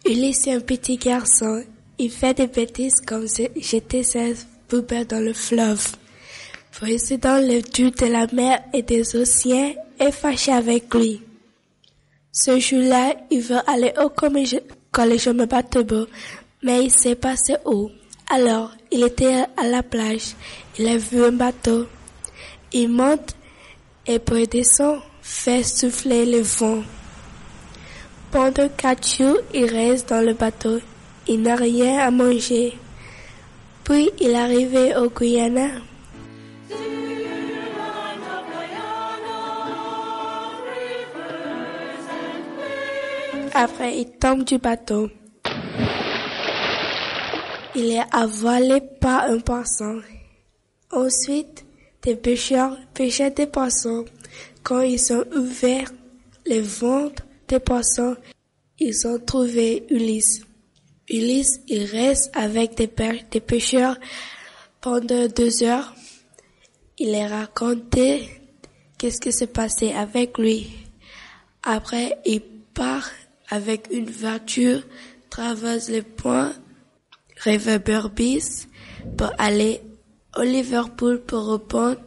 Ulysse est un petit garçon. Il fait des bêtises comme jeter sa poubelle dans le fleuve. Président le dieu de la mer et des océans est fâché avec lui. Ce jour-là, il veut aller au collège de bateau, mais il sait pas c'est où. Alors, il était à la plage. Il a vu un bateau. Il monte et pour descend, fait souffler le vent. Pendant 4 jours, il reste dans le bateau. Il n'a rien à manger. Puis, il est arrivé au Guyana. Après, il tombe du bateau. Il est avalé par un poisson. Ensuite, des pêcheurs pêchaient des poissons. Quand ils ont ouvert les ventres des poissons, ils ont trouvé Ulysse. Ulysse, il reste avec des pêcheurs pendant 2 heures. Il leur raconté qu'est-ce qui s'est passé avec lui. Après, il part avec une voiture, traverse les ponts, River Berbice, pour aller au Liverpool pour reprendre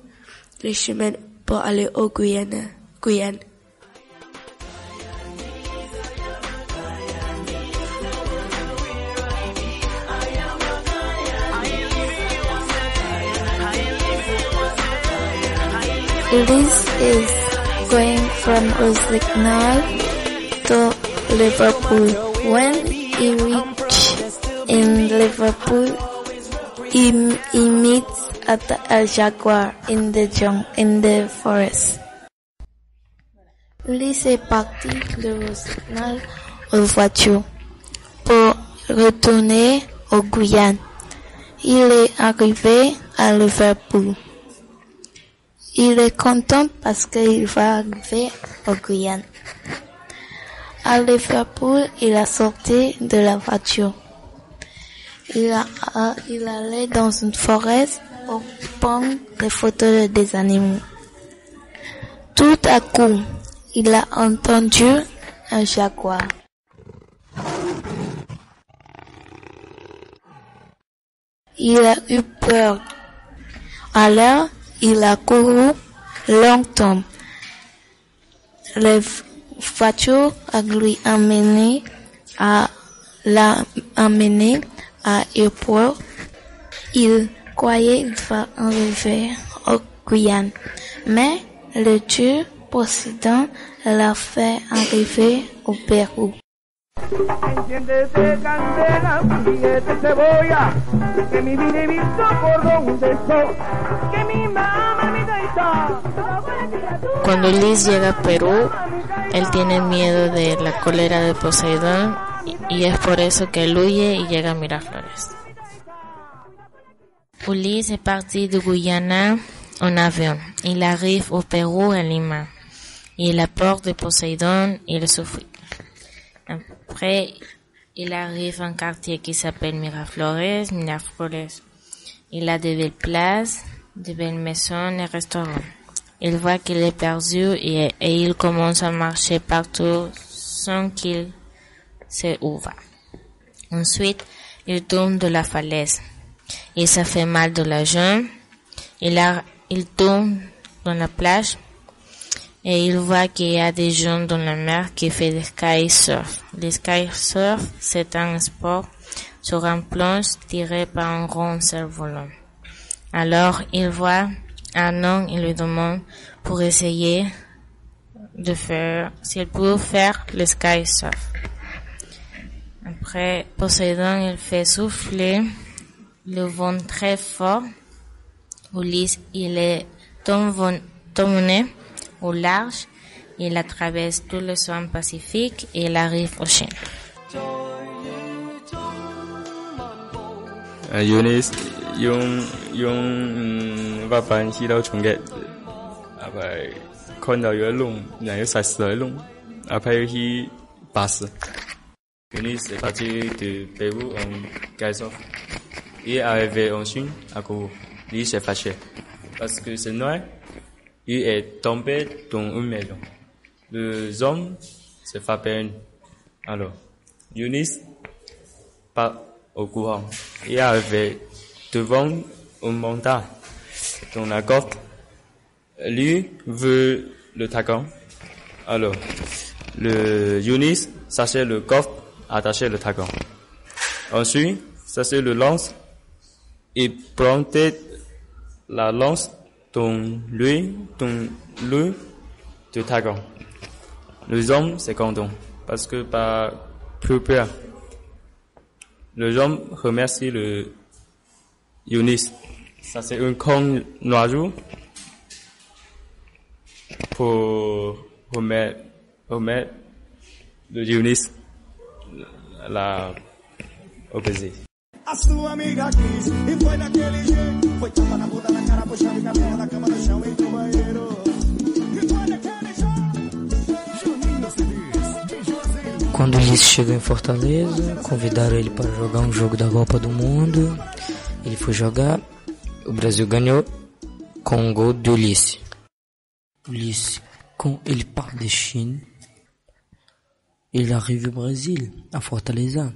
le chemin pour aller au Guyane. Ulysse is going from Rossignol to Liverpool. When he reaches in Liverpool, he meets a jaguar in the forest. Ulysse est parti de Rossignol en voiture pour retourner au Guyane. Il est arrivé à Liverpool. Il est content parce qu'il va arriver au Guyane. À Liverpool, il a sorti de la voiture. Il allait dans une forêt pour prendre des photos des animaux. Tout à coup, il a entendu un jaguar. Il a eu peur. Alors, il a couru longtemps. La voiture a lui amené à l'aéroport. Il croyait qu'il va arriver au Guyane. Mais le dieu Poséidon l'a fait arriver au Pérou. Enciéndete candela, billete cebolla, que mi vida he visto por donde estoy, que mi mamá me da. Cuando Ulises llega a Perú, él tiene miedo de la cólera de Poseidón y es por eso que él huye y llega a Miraflores. Ulises est parti de Guyana en avion. Il arrive au Pérou à Lima. Il a peur de Poseidón et il souffre. Après, il arrive à un quartier qui s'appelle Miraflores. Il a de belles places, de belles maisons et restaurants. Il voit qu'il est perdu et il commence à marcher partout sans qu'il sait où va. Ensuite, il tombe de la falaise. Et ça fait mal de la jambe. Il tombe dans la plage. Et il voit qu'il y a des gens dans la mer qui font des sky surf. Le sky surf, c'est un sport sur une planche tiré par un grand cerf-volant. Alors, il voit un homme et lui demande pour essayer de faire, s'il peut faire le sky surf. Après, Poséidon, il fait souffler le vent très fort. Ulysse, il est tombé au large, il traverse tout l'océan Pacifique et il arrive au Chine. Ulysse 用把板洗到冲给，après看到有龙，然后杀死了龙，après去巴士。Ulysse est parti de Pérou en Gaïsof. Il est arrivé en Chine à Kourou. Il s'est fâché parce que c'est noir. Il est tombé dans une maison. Les hommes se fait peine. Alors, Eunice part au courant et arrivé devant une montagne dans la côte. Lui veut le tagon. Alors, le Eunice s'achète le coffre, attaché le tagon. Ensuite, s'achète le lance et planter la lance dans l'œil du tagon. Les hommes se content parce que pas plus peur. Les hommes remercient le Eunice. Ça c'est un con noyau pour remettre le Eunice au baiser. A sua amiga quis e foi daquele jeito. Foi tapa na bunda, na cara, puxando cabelo da cama no chão e do banheiro. E foi daquele jeito. Quando Ulisses chegou em Fortaleza, convidaram ele para jogar um jogo da Copa do Mundo. Ele foi jogar, o Brasil ganhou com um gol de Ulisses. Ulisses, quand il part de Chine, il arrive au Brésil, à Fortaleza.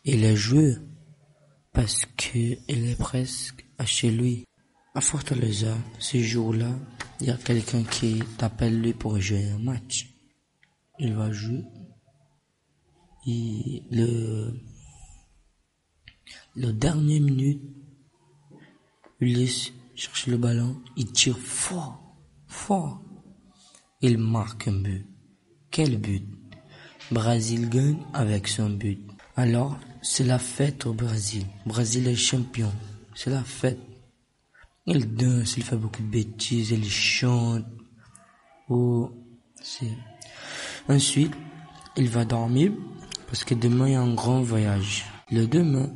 Il a joué parce qu'il est presque à chez lui. À Fortaleza, ce jour-là, il y a quelqu'un qui t'appelle lui pour jouer un match. Il va jouer. Et le dernier minute, Ulisses cherche le ballon, il tire fort. Il marque un but. Quel but? Brésil gagne avec son but. Alors, c'est la fête au Brésil. Brésil est champion. C'est la fête. Il danse, il fait beaucoup de bêtises, il chante. Ensuite, il va dormir parce que demain il y a un grand voyage. Le demain,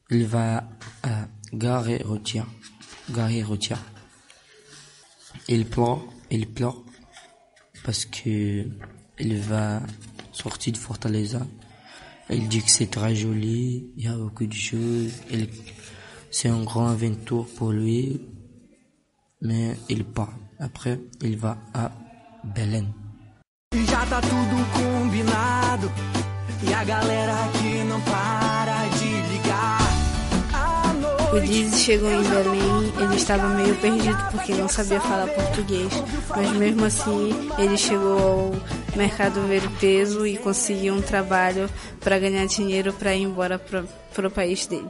il va à Gare-Routière. Il pleure parce que il va sortir de Fortaleza. Il dit que c'est très joli, il y a beaucoup de choses, c'est un grand aventure pour lui, mais il part. Après, il va à Belém. Já tá tudo combinado e a galera aqui não para de ligar. Ulisses chegou em Belém, ele estava meio perdido porque não sabia falar português, mas mesmo assim ele chegou ao mercado ver o peso e conseguiu um trabalho para ganhar dinheiro para ir embora para o país dele.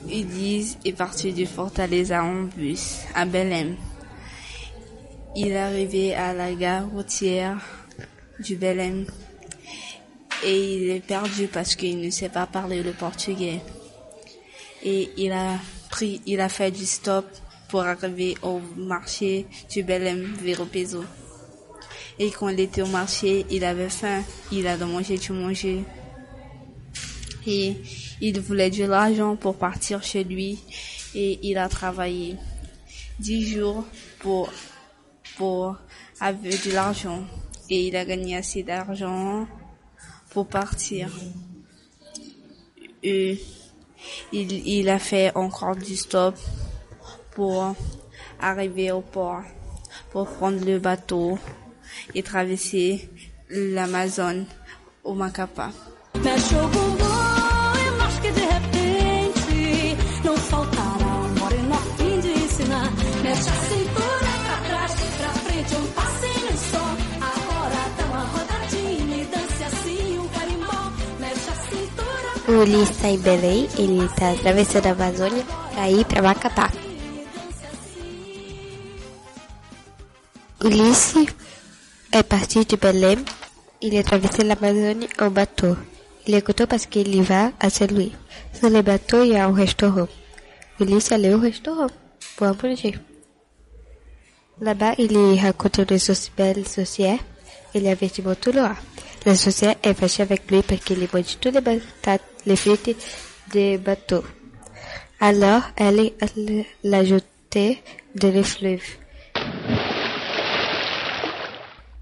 Ulisses est parti de Fortaleza en bus à Belém. Il est arrivé à la gare routière du Belém et il est perdu parce qu'il ne sait pas parler le portugais. Et il a fait du stop pour arriver au marché du Belém vers Peso. Et quand il était au marché, il avait faim, il a demandé de manger. Et il voulait de l'argent pour partir chez lui et il a travaillé 10 jours pour avoir de l'argent. Et il a gagné assez d'argent pour partir. Et il a fait encore du stop pour arriver au port, pour prendre le bateau et traverser l'Amazone au Macapá. Mexe o bumbum, eu acho que de repente não faltará morena a fim de ensinar. Mexe a cintura pra trás, pra frente, passinho só. Agora dá uma rodadinha e dance assim um carimbó. Mexe a cintura. O Ulisses está em Belém, ele está atravessando a Amazônia para ir para Macapá. Ulisses est parti de Belém, il a traversé l'Amazonie en bateau. Il est content parce qu'il y va à celui. Sur le bateau, il y a un restaurant. Ulisses allait au restaurant pour manger. Là-bas, il y raconte une belle sorcière. Il a vêtement tout noir. La sorcière est fâchée avec lui parce qu'il mange toutes les patates, les frites des bateaux. Alors, elle l'a jeté dans le fleuve.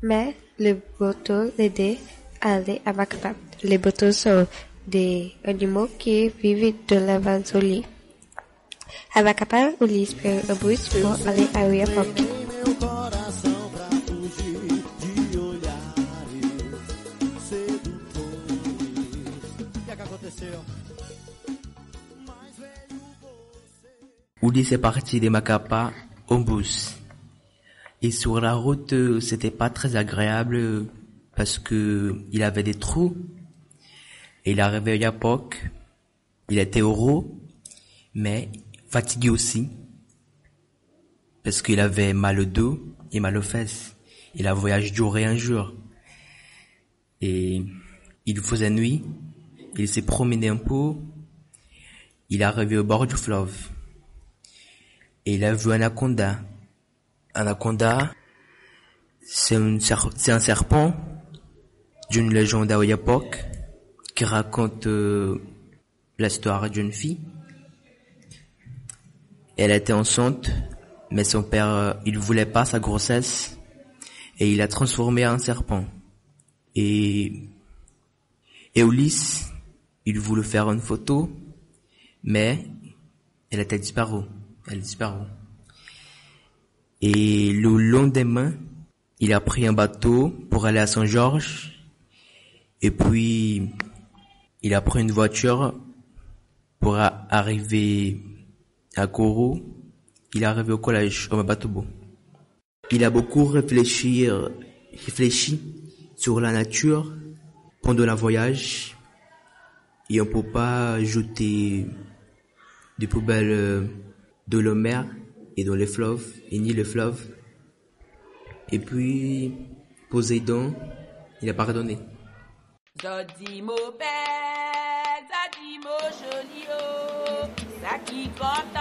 Mais le bateau l'aidait à aller à Macapá. Les bateaux sont des animaux qui vivent dans l'Amazonie. À Macapá, Ulisses prend un bus pour aller à Oiapoque. Ulysse est parti de Macapa en bus. Et sur la route, c'était pas très agréable parce que il avait des trous. Et il est arrivé à Yapok. Il était heureux, mais fatigué aussi. Parce qu'il avait mal au dos et mal aux fesses. Il a voyagé jour et un jour. Et il faisait nuit. Il s'est promené un peu. Il est arrivé au bord du fleuve. Et il a vu un anaconda. Anaconda, c'est un serpent d'une légende à Oyapok qui raconte l'histoire d'une fille. Elle était enceinte, mais son père, il voulait pas sa grossesse et il l'a transformée en serpent. Et Ulysse, il voulait faire une photo, mais elle était disparue. Elle disparut. Et le lendemain, il a pris un bateau pour aller à Saint-Georges. Et puis, il a pris une voiture pour arriver à Kourou. Il est arrivé au collège, au Mabatobo. Il a beaucoup réfléchi sur la nature pendant le voyage. Et on ne peut pas jeter des poubelles de la mer et dans les fleuves, et ni les fleuves. Et puis, Poséidon, il a pardonné. Zodimo belle, Zodimo joli, ça qui compte